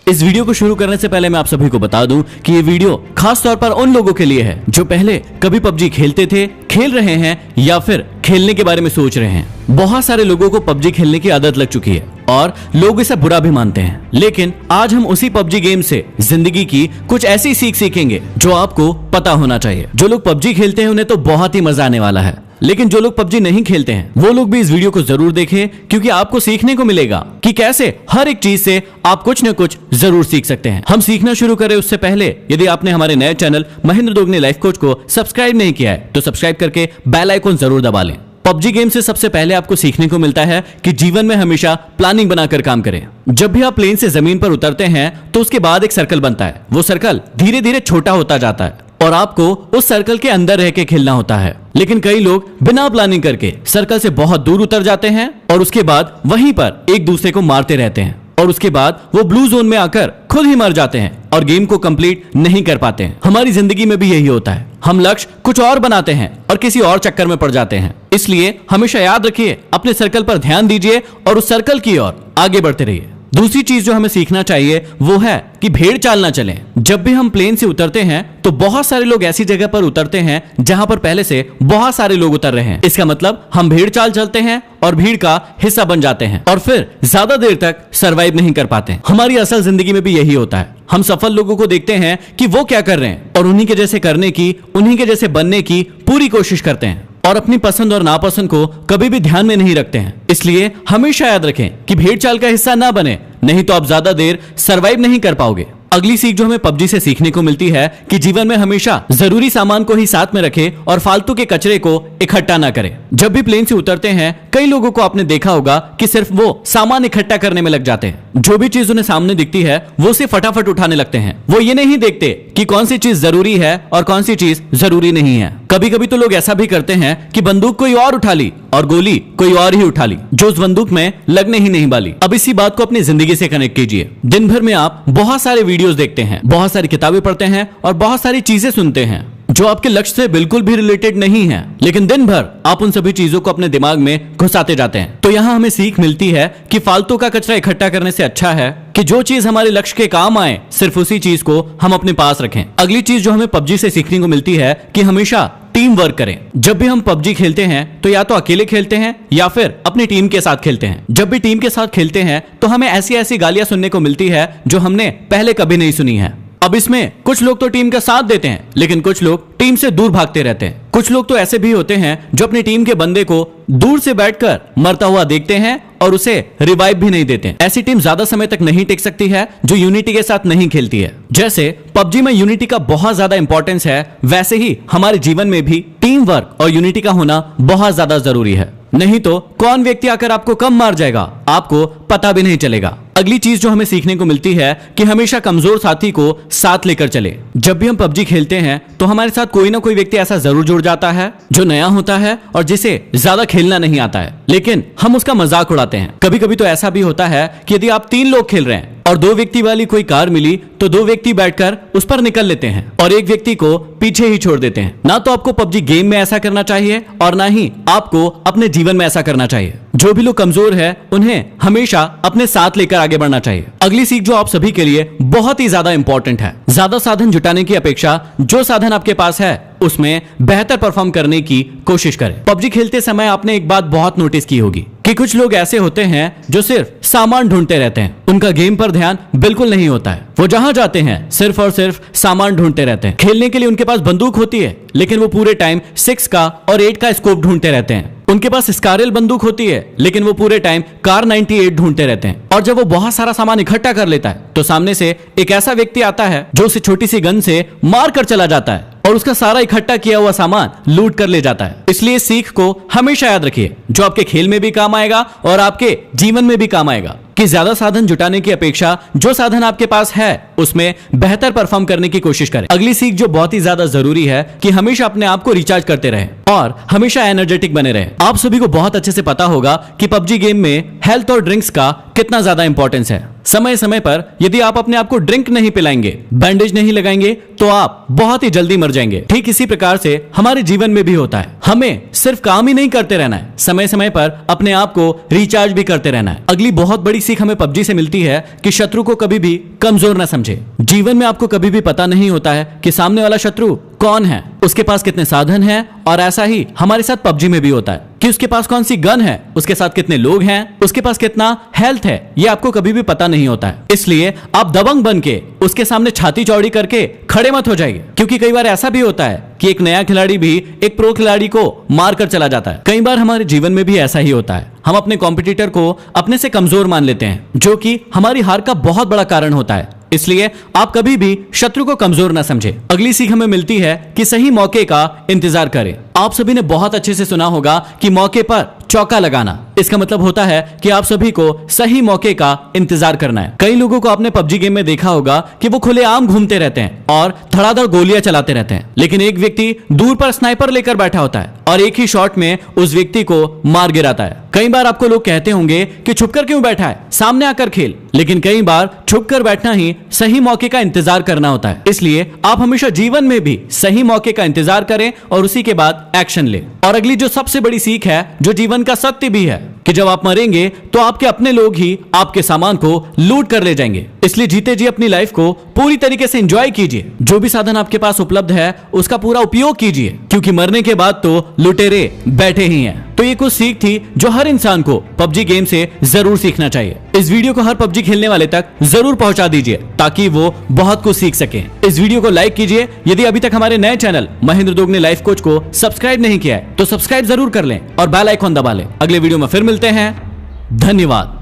इस वीडियो को शुरू करने से पहले मैं आप सभी को बता दूं कि ये वीडियो खास तौर पर उन लोगों के लिए है जो पहले कभी पबजी खेलते थे, खेल रहे हैं या फिर खेलने के बारे में सोच रहे हैं। बहुत सारे लोगों को पबजी खेलने की आदत लग चुकी है और लोग इसे बुरा भी मानते हैं, लेकिन आज हम उसी पबजी गेम से जिंदगी की कुछ ऐसी सीख सीखेंगे जो आपको पता होना चाहिए। जो लोग पबजी खेलते हैं उन्हें तो बहुत ही मजा आने वाला है, लेकिन जो लोग पबजी नहीं खेलते हैं वो लोग भी इस वीडियो को जरूर देखें, क्योंकि आपको सीखने को मिलेगा कि कैसे हर एक चीज से आप कुछ न कुछ जरूर सीख सकते हैं। हम सीखना शुरू करें उससे पहले यदि आपने हमारे नए channel Mahendra Dogne life coach को सब्सक्राइब नहीं किया है तो सब्सक्राइब करके बेल आइकन जरूर दबा लें। पबजी गेम से सबसे पहले आपको सीखने को मिलता है कि जीवन में हमेशा प्लानिंग बनाकर काम करें। जब भी आप प्लेन से जमीन पर उतरते हैं तो उसके बाद एक सर्कल बनता है। वो सर्कल धीरे धीरे छोटा होता जाता है और आपको उस सर्कल के अंदर रह के खेलना होता है, लेकिन कई लोग बिना प्लानिंग करके सर्कल से बहुत दूर उतर जाते हैं और उसके बाद वहीं पर एक दूसरे को मारते रहते हैं और उसके बाद वो ब्लू जोन में आकर खुद ही मर जाते हैं और गेम को कंप्लीट नहीं कर पाते हैं। हमारी जिंदगी में भी यही होता है, हम लक्ष्य कुछ और बनाते हैं और किसी और चक्कर में पड़ जाते हैं। इसलिए हमेशा याद रखिए, अपने सर्कल पर ध्यान दीजिए और उस सर्कल की ओर आगे बढ़ते रहिए। दूसरी चीज जो हमें सीखना चाहिए वो है कि भेड़ चाल ना चलें। जब भी हम प्लेन से उतरते हैं तो बहुत सारे लोग ऐसी जगह पर उतरते हैं जहां पर पहले से बहुत सारे लोग उतर रहे हैं। इसका मतलब हम भेड़ चाल चलते हैं और भीड़ का हिस्सा बन जाते हैं और फिर ज्यादा देर तक सरवाइव नहीं कर पाते। हमारी असल जिंदगी में भी यही होता है। हम सफल लोगों को देखते हैं कि वो क्या कर रहे हैं और उन्हीं के जैसे करने की, उन्हीं के जैसे बनने की पूरी कोशिश करते हैं और अपनी पसंद और नापसंद को कभी भी ध्यान में नहीं रखते हैं। इसलिए हमेशा याद रखें कि भेड़ चाल का हिस्सा ना बने, नहीं तो आप ज्यादा देर सरवाइव नहीं कर पाओगे। अगली सीख जो हमें पबजी से सीखने को मिलती है कि जीवन में हमेशा जरूरी सामान को ही साथ में रखें और फालतू के कचरे को इकट्ठा ना करें। जब भी प्लेन से उतरते हैं कई लोगों को आपने देखा होगा कि सिर्फ वो सामान इकट्ठा करने में लग जाते हैं। जो भी चीज उन्हें सामने दिखती है वो उसे फटाफट उठाने लगते हैं। वो ये नहीं देखते कि कौन सी चीज जरूरी है और कौन सी चीज जरूरी नहीं है। कभी कभी तो लोग ऐसा भी करते हैं कि बंदूक कोई और उठा ली और गोली कोई और ही उठा ली जो उस बंदूक में लगने ही नहीं वाली। अब इसी बात को अपनी जिंदगी से कनेक्ट कीजिए। दिन भर में आप बहुत सारे वीडियोस देखते हैं, बहुत सारी किताबें पढ़ते हैं और बहुत सारी चीजें सुनते हैं जो आपके लक्ष्य से बिल्कुल भी रिलेटेड नहीं है, लेकिन दिन भर आप उन सभी चीजों को अपने दिमाग में घुसाते जाते हैं। तो यहाँ हमें सीख मिलती है कि फालतू का कचरा इकट्ठा करने से अच्छा है कि जो चीज हमारे लक्ष्य के काम आए सिर्फ उसी चीज को हम अपने पास रखें। अगली चीज जो हमें पबजी से सीखने को मिलती है कि हमेशा टीम वर्क करें। जब भी हम पबजी खेलते हैं तो या तो अकेले खेलते हैं या फिर अपनी टीम के साथ खेलते हैं। जब भी टीम के साथ खेलते हैं तो हमें ऐसी ऐसी गालियां सुनने को मिलती है जो हमने पहले कभी नहीं सुनी है। अब इसमें कुछ लोग तो टीम का साथ देते हैं, लेकिन कुछ लोग टीम से दूर भागते रहते हैं। कुछ लोग तो ऐसे भी होते हैं जो अपनी टीम के बंदे को दूर से बैठकर मरता हुआ देखते हैं और उसे रिवाइव भी नहीं देते। ऐसी टीम ज्यादा समय तक नहीं टिक सकती है जो यूनिटी के साथ नहीं खेलती है। जैसे पबजी में यूनिटी का बहुत ज्यादा इंपॉर्टेंस है, वैसे ही हमारे जीवन में भी टीम वर्क और यूनिटी का होना बहुत ज्यादा जरूरी है। नहीं तो कौन व्यक्ति आकर आपको कम मार जाएगा आपको पता भी नहीं चलेगा। अगली चीज जो हमें सीखने को मिलती है कि हमेशा कमजोर साथी को साथ लेकर चले। जब भी हम पबजी खेलते हैं तो हमारे साथ कोई ना कोई व्यक्ति ऐसा जरूर जुड़ जाता है जो नया होता है और जिसे ज्यादा खेलना नहीं आता है, लेकिन हम उसका मजाक उड़ाते हैं। कभी कभी तो ऐसा भी होता है कि यदि आप 3 लोग खेल रहे हैं और 2 व्यक्ति वाली कोई कार मिली तो 2 व्यक्ति बैठकर उस पर निकल लेते हैं और एक व्यक्ति को पीछे ही छोड़ देते हैं। ना तो आपको पबजी गेम में ऐसा करना चाहिए और ना ही आपको अपने जीवन में ऐसा करना चाहिए। जो भी लोग कमजोर है उन्हें हमेशा अपने साथ लेकर आगे बढ़ना चाहिए। अगली सीख जो आप सभी के लिए बहुत ही ज्यादा इंपॉर्टेंट है, ज्यादा साधन जुटाने की अपेक्षा जो साधन आपके पास है उसमें बेहतर परफॉर्म करने की कोशिश करें। पबजी खेलते समय आपने एक बात बहुत नोटिस की होगी कि कुछ लोग ऐसे होते हैं जो सिर्फ सामान ढूंढते रहते हैं। उनका गेम पर ध्यान बिल्कुल नहीं होता है। वो जहां जाते हैं सिर्फ और सिर्फ सामान ढूंढते रहते हैं। खेलने के लिए उनके पास बंदूक होती है, लेकिन वो पूरे टाइम 6 का और 8 का स्कोप ढूंढते रहते हैं। उनके पास स्कारल बंदूक होती है, लेकिन वो पूरे टाइम कार 98 ढूंढते रहते हैं। और जब वो बहुत सारा सामान इकट्ठा कर लेता है तो सामने से एक ऐसा व्यक्ति आता है जो उसे छोटी सी गन से मार कर चला जाता है और उसका सारा इकट्ठा किया हुआ सामान लूट कर ले जाता है। इसलिए सीख को हमेशा याद रखिए, जो आपके खेल में भी काम आएगा और आपके जीवन में भी काम आएगा, कि ज्यादा साधन जुटाने की अपेक्षा जो साधन आपके पास है उसमें बेहतर परफॉर्म करने की कोशिश करें। अगली सीख जो बहुत ही ज्यादा जरूरी है कि हमेशा अपने आप को रिचार्ज करते रहें और हमेशा एनर्जेटिक बने रहें। आप सभी को बहुत अच्छे से पता होगा कि पबजी गेम में हेल्थ और ड्रिंक्स का कितना ज्यादा इंपॉर्टेंस है। समय समय पर यदि आप अपने आप को ड्रिंक नहीं पिलाएंगे, बैंडेज नहीं लगाएंगे, तो आप बहुत ही जल्दी मर जाएंगे। ठीक इसी प्रकार से हमारे जीवन में भी होता है। हमें सिर्फ काम ही नहीं करते रहना है, समय समय पर अपने आप को रिचार्ज भी करते रहना है। अगली बहुत बड़ी सीख हमें पबजी से मिलती है कि शत्रु को कभी भी कमजोर ना समझे। जीवन में आपको कभी भी पता नहीं होता है कि सामने वाला शत्रु कौन है, उसके पास कितने साधन हैं, और ऐसा ही हमारे साथ पबजी में भी होता है कि उसके पास कौन सी गन है, उसके साथ कितने लोग हैं, उसके पास कितना हेल्थ है, ये आपको कभी भी पता नहीं होता है। इसलिए आप दबंग बन के उसके सामने छाती चौड़ी करके खड़े मत हो जाइए, क्योंकि कई बार ऐसा भी होता है कि एक नया खिलाड़ी भी एक प्रो खिलाड़ी को मार कर चला जाता है। कई बार हमारे जीवन में भी ऐसा ही होता है, हम अपने कॉम्पिटिटर को अपने से कमजोर मान लेते हैं, जो कि हमारी हार का बहुत बड़ा कारण होता है। इसलिए आप कभी भी शत्रु को कमजोर ना समझे। अगली सीख हमें मिलती है कि सही मौके का इंतजार करें। आप सभी ने बहुत अच्छे से सुना होगा कि मौके पर चौका लगाना, इसका मतलब होता है कि आप सभी को सही मौके का इंतजार करना है। कई लोगों को आपने पबजी गेम में देखा होगा कि वो खुलेआम घूमते रहते हैं और धड़ाधड़ गोलियां चलाते रहते हैं, लेकिन एक व्यक्ति दूर पर स्नाइपर लेकर बैठा होता है और एक ही शॉट में उस व्यक्ति को मार गिराता है। कई बार आपको लोग कहते होंगे कि छुपकर क्यों बैठा है, सामने आकर खेल, लेकिन कई बार छुपकर बैठना ही सही मौके का इंतजार करना होता है। इसलिए आप हमेशा जीवन में भी सही मौके का इंतजार करें और उसी के बाद एक्शन लें। और अगली जो सबसे बड़ी सीख है, जो जीवन का सत्य भी है, कि जब आप मरेंगे तो आपके अपने लोग ही आपके सामान को लूट कर ले जाएंगे। इसलिए जीते जी अपनी लाइफ को पूरी तरीके से एंजॉय कीजिए। जो भी साधन आपके पास उपलब्ध है उसका पूरा उपयोग कीजिए, क्योंकि मरने के बाद तो लुटेरे बैठे ही हैं। तो ये कुछ सीख थी जो हर इंसान को पबजी गेम से जरूर सीखना चाहिए। इस वीडियो को हर पबजी खेलने वाले तक जरूर पहुंचा दीजिए ताकि वो बहुत कुछ सीख सके। इस वीडियो को लाइक कीजिए। यदि अभी तक हमारे नए channel Mahendra Dogne life coach को सब्सक्राइब नहीं किया है तो सब्सक्राइब जरूर कर लें और बेल आइकॉन दबा लें। अगले वीडियो में फिर मिलते हैं। धन्यवाद।